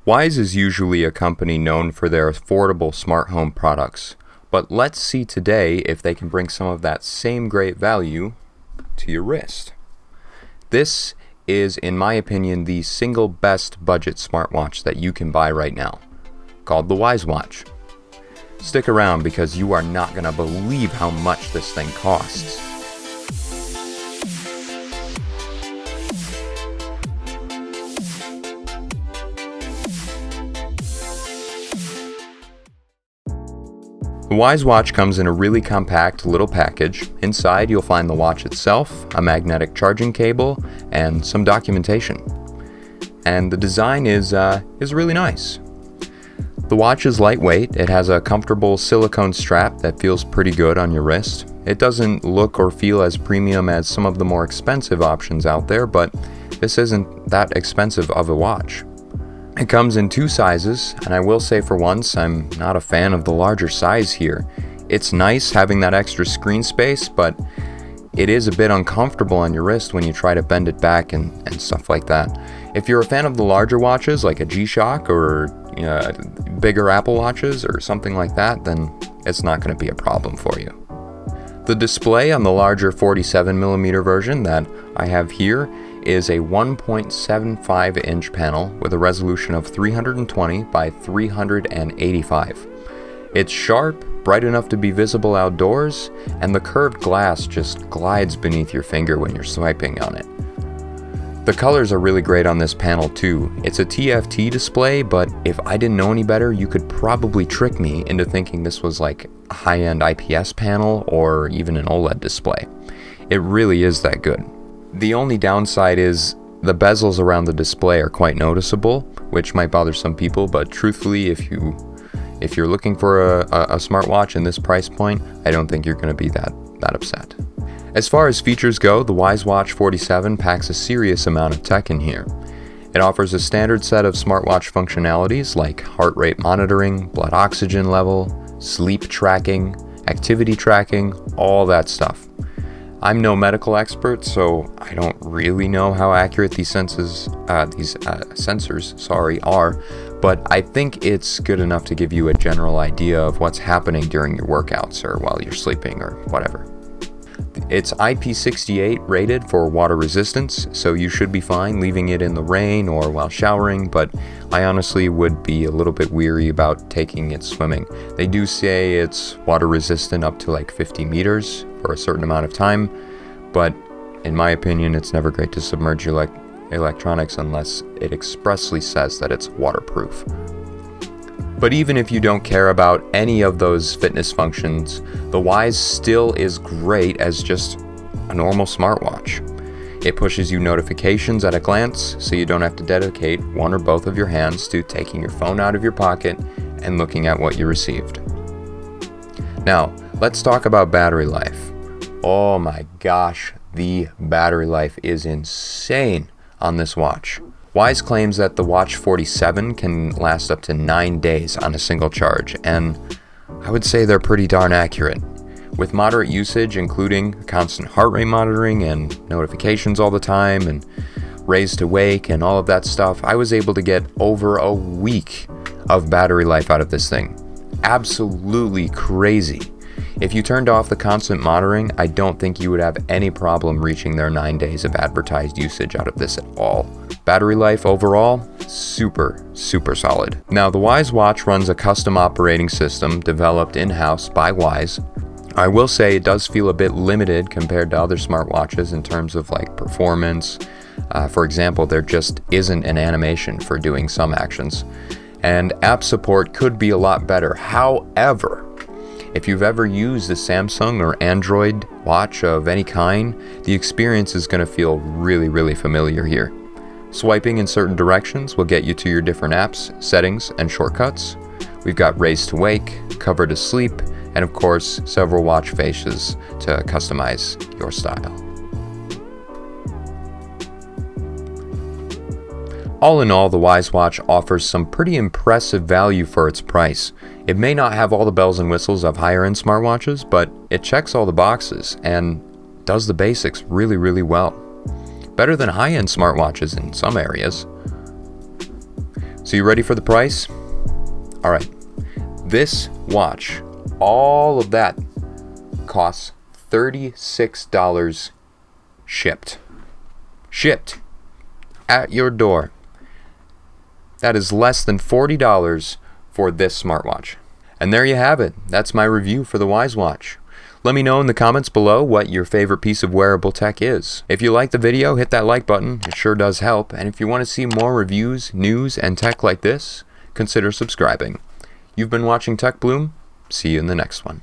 Wyze is usually a company known for their affordable smart home products, but let's see today if they can bring some of that same great value to your wrist. This is, in my opinion, the single best budget smartwatch that you can buy right now, called the Wyze Watch. Stick around because you are not going to believe how much this thing costs. The Wyze Watch comes in a really compact little package. Inside you'll find the watch itself, a magnetic charging cable, and some documentation. And the design is really nice. The watch is lightweight. It has a comfortable silicone strap that feels pretty good on your wrist. It doesn't look or feel as premium as some of the more expensive options out there, but this isn't that expensive of a watch. It comes in two sizes, and I will say for once, I'm not a fan of the larger size here. It's nice having that extra screen space, but it is a bit uncomfortable on your wrist when you try to bend it back and stuff like that. If you're a fan of the larger watches, like a G-Shock or bigger Apple Watches or something like that, then it's not going to be a problem for you. The display on the larger 47mm version that I have here is a 1.75-inch panel with a resolution of 320 by 385. It's sharp, bright enough to be visible outdoors, and the curved glass just glides beneath your finger when you're swiping on it. The colors are really great on this panel too. It's a TFT display, but if I didn't know any better, you could probably trick me into thinking this was like a high-end IPS panel or even an OLED display. It really is that good. The only downside is the bezels around the display are quite noticeable, which might bother some people, but truthfully, if you're looking for a smartwatch in this price point, I don't think you're going to be that upset. As far as features go, the Wyze Watch 47 packs a serious amount of tech in here. It offers a standard set of smartwatch functionalities like heart rate monitoring, blood oxygen level, sleep tracking, activity tracking, all that stuff. I'm no medical expert, so I don't really know how accurate these sensors are, but I think it's good enough to give you a general idea of what's happening during your workouts or while you're sleeping or whatever. It's IP68 rated for water resistance, so you should be fine leaving it in the rain or while showering, but I honestly would be a little bit weary about taking it swimming. They do say it's water resistant up to like 50 meters for a certain amount of time, but in my opinion, it's never great to submerge your electronics unless it expressly says that it's waterproof. But even if you don't care about any of those fitness functions, the Wyze still is great as just a normal smartwatch. It pushes you notifications at a glance, so you don't have to dedicate one or both of your hands to taking your phone out of your pocket and looking at what you received. Now, let's talk about battery life. Oh my gosh, the battery life is insane on this watch. Wyze claims that the Watch 47 can last up to 9 days on a single charge, and I would say they're pretty darn accurate. With moderate usage, including constant heart rate monitoring and notifications all the time and raise to wake and all of that stuff, I was able to get over a week of battery life out of this thing. Absolutely crazy. If you turned off the constant monitoring, I don't think you would have any problem reaching their 9 days of advertised usage out of this at all. Battery life overall, super solid. Now, the Wyze Watch runs a custom operating system developed in-house by Wyze. I will say it does feel a bit limited compared to other smartwatches in terms of like performance. For example, there just isn't an animation for doing some actions. And app support could be a lot better. However, if you've ever used a Samsung or Android watch of any kind, the experience is going to feel really familiar here. Swiping in certain directions will get you to your different apps, settings, and shortcuts. We've got raise to wake, cover to sleep, and of course, several watch faces to customize your style. All in all, the Wyze Watch offers some pretty impressive value for its price. It may not have all the bells and whistles of higher-end smartwatches, but it checks all the boxes and does the basics really well. Better than high-end smartwatches in some areas. So you ready for the price? All right. This watch, all of that costs $36 shipped. Shipped at your door. That is less than $40 for this smartwatch. And there you have it. That's my review for the Wyze Watch. Let me know in the comments below what your favorite piece of wearable tech is. If you like the video, hit that like button. It sure does help. And if you want to see more reviews, news, and tech like this, consider subscribing. You've been watching Tech Bloom. See you in the next one.